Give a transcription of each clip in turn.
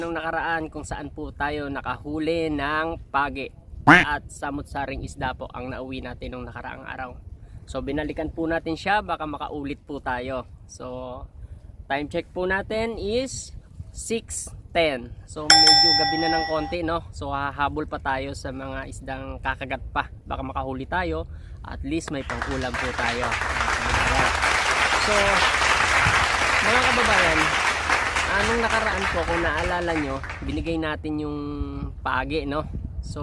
Nung nakaraan kung saan po tayo nakahuli ng pagi at samut-saring isda po ang nauwi natin nung nakaraang araw. So binalikan po natin siya, baka makaulit po tayo. So time check po natin is 6:10. So medyo gabi na ng konti, no? So hahabol pa tayo sa mga isdang kakagat pa. Baka makahuli tayo, at least may pang-ulam po tayo. So mga kababayan, anong nakaraan po, kung naalala nyo, binigay natin yung pagi, no? So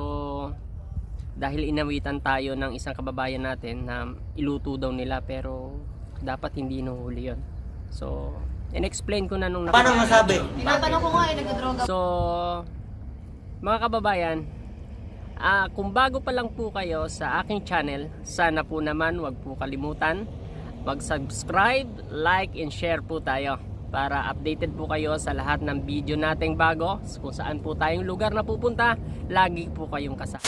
dahil inawitan tayo ng isang kababayan natin na iluto daw nila, pero dapat hindi inuhuli yun. So in-explain ko na nung nakaraan. Paano masabi? Tinatanong ko nga nagdodroga. So mga kababayan, kung bago pa lang po kayo sa aking channel, sana po naman wag po kalimutan mag-subscribe, like, and share po tayo para updated po kayo sa lahat ng video nating bago. Kung saan po tayong lugar na pupunta, lagi po kayong kasama.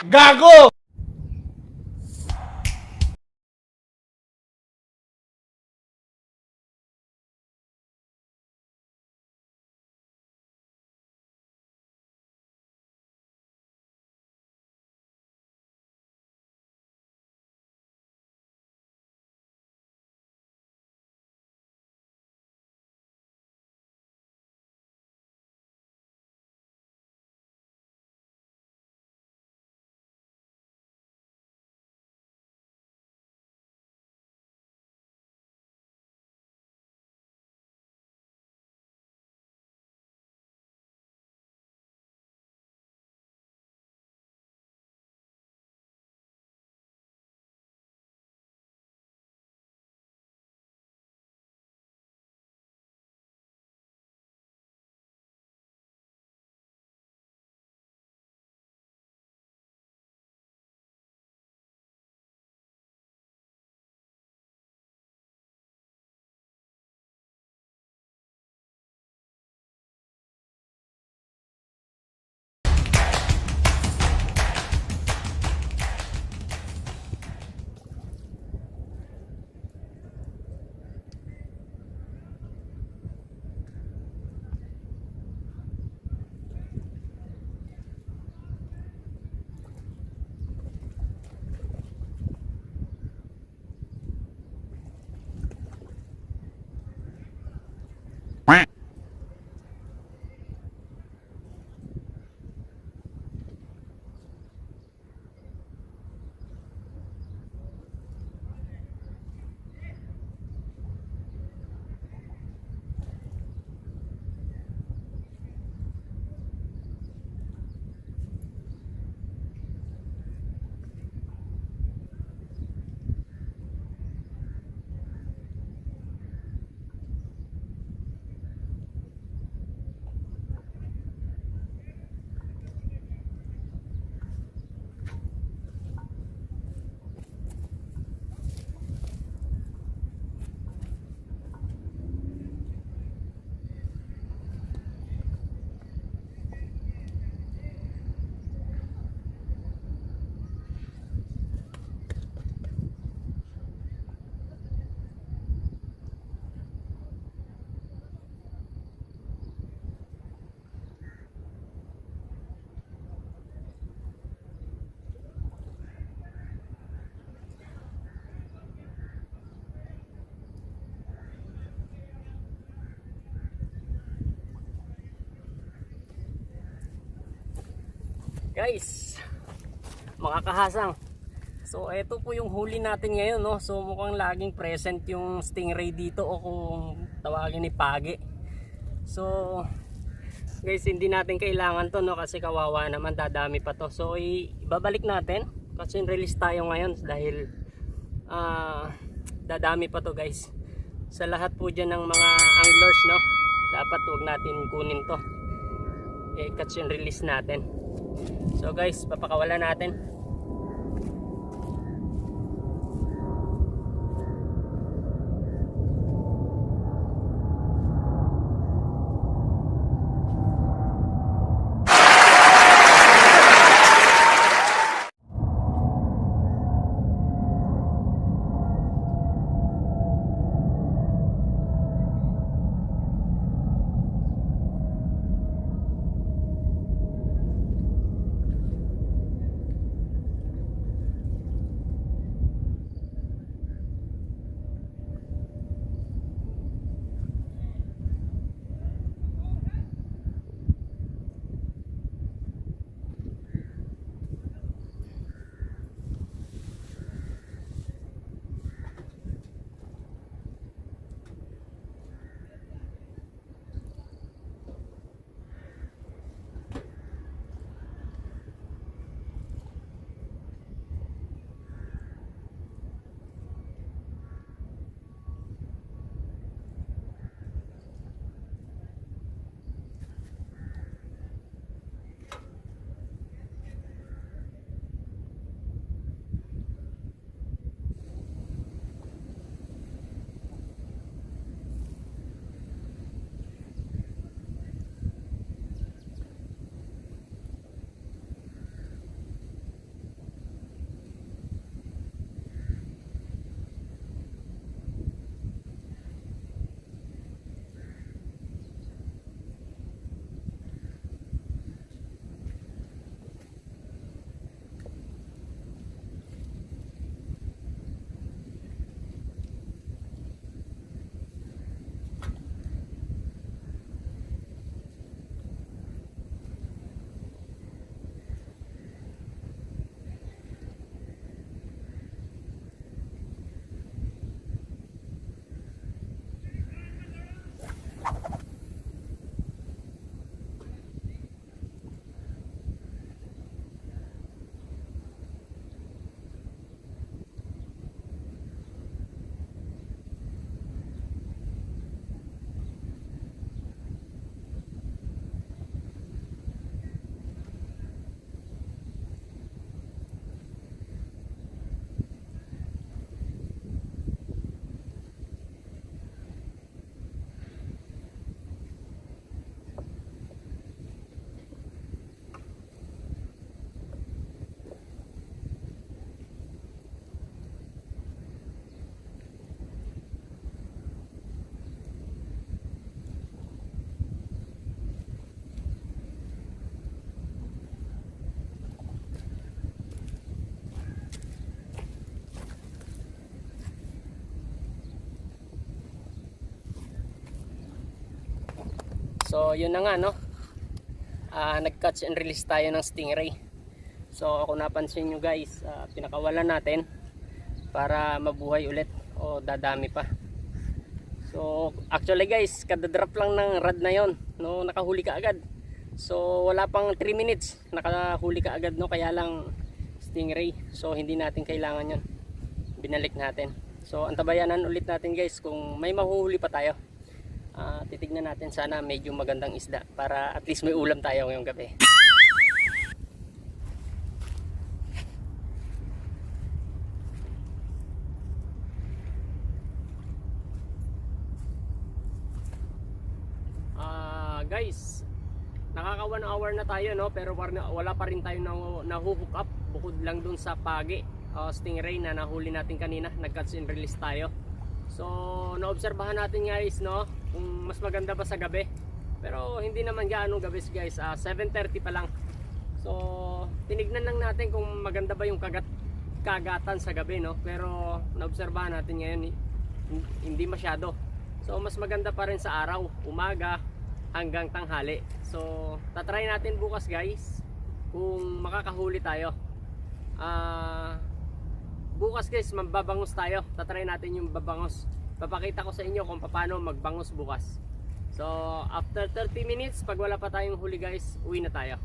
Gago! Guys, mga kahasang, so eto po yung huli natin ngayon, no? So mukhang laging present yung stingray dito, o kung tawagin ni pagi. So guys, hindi natin kailangan to, no? Kasi kawawa naman, dadami pa to. So ibabalik natin kasi release tayo ngayon dahil dadami pa to, guys. Sa lahat po dyan ng mga anglers, no, dapat huwag natin kunin to, catch and release natin. So guys, papakawalan natin. So yun na nga no. Nag-catch and release tayo ng stingray. So kung napansin nyo guys, pinakawalan natin para mabuhay ulit o dadami pa. So actually guys, kada-drop lang ng rod na yon, no, nakahuli ka agad. So wala pang 3 minutes, nakahuli ka agad no, kaya lang stingray. So hindi natin kailangan yon. Binalik natin. So antabayanan ulit natin guys kung may mahuhuli pa tayo. Titignan natin sana medyo magandang isda para at least may ulam tayo ngayong gabi. Guys, nakaka 1 hour na tayo no, pero wala pa rin tayo nahuhook up bukod lang dun sa pagi stingray na nahuli natin kanina. Nag-catch and release tayo. So naobserbahan natin guys no, kung mas maganda ba sa gabi, pero hindi naman gaano gabi guys. 7:30 pa lang. So tinignan lang natin kung maganda ba yung kagatan sa gabi no, pero naobserbahan natin ngayon hindi masyado. So mas maganda pa rin sa araw, umaga hanggang tanghali. So tatry natin bukas guys kung makakahuli tayo. Bukas guys magbabangos tayo. Tatry natin yung babangos. Papakita ko sa inyo kung paano magbangos bukas. So after 30 minutes, pag wala pa tayong huli guys, uwi na tayo.